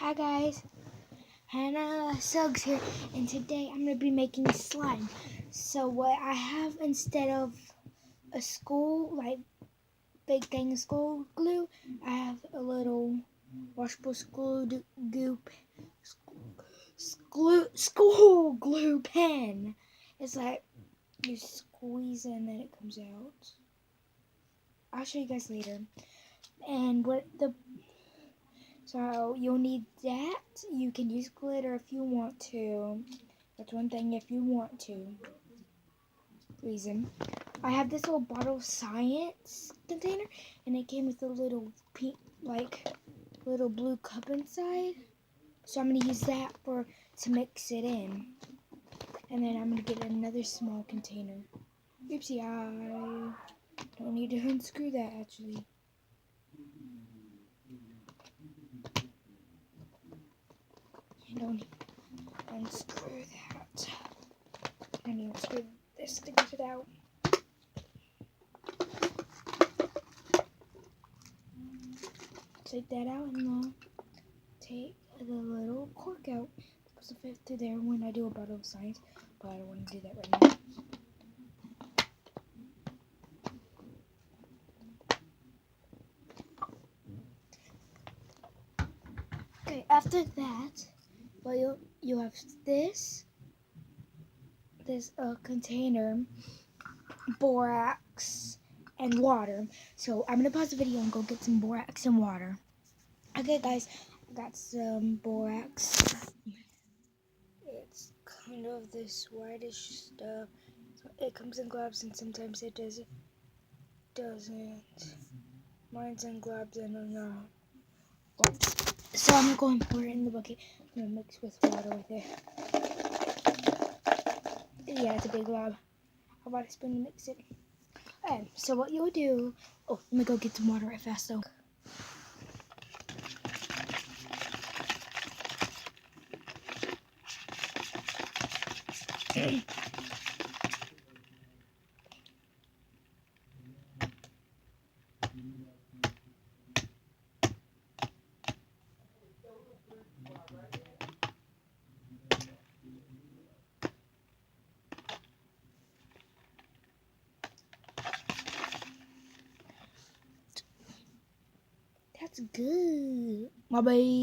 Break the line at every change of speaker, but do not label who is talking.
Hi guys, Hannah Suggs here, and today I'm going to be making slime. So what I have instead of a school, like big thing of school glue, I have a little washable school glue pen. It's like you squeeze it and then it comes out. I'll show you guys later. And so you'll need that. You can use glitter if you want to. That's one thing if you want to. Reason. I have this little bottle of science container, and it came with a little pink, little blue cup inside. So I'm gonna use that to mix it in, and then I'm gonna get another small container. Oopsie, I don't need to unscrew that actually. I don't need to unscrew that. I need to unscrew this to get it out. Take that out and then take the little cork out. It's supposed to fit through there when I do a bottle of science, but I don't want to do that right now. Okay, after that, well, you have this container, borax, and water. So I'm gonna pause the video and go get some borax and water. Okay, guys, I got some borax. It's kind of this whitish stuff. It comes in globs and sometimes it doesn't. Mine's in globs and I'm not. So I'm gonna go and pour it in the bucket. I'm gonna mix with water with it. Yeah, it's a big glob. How about a spoon to mix it? Okay, so what you'll do. Oh, let me go get some water right fast though. That's good. My baby.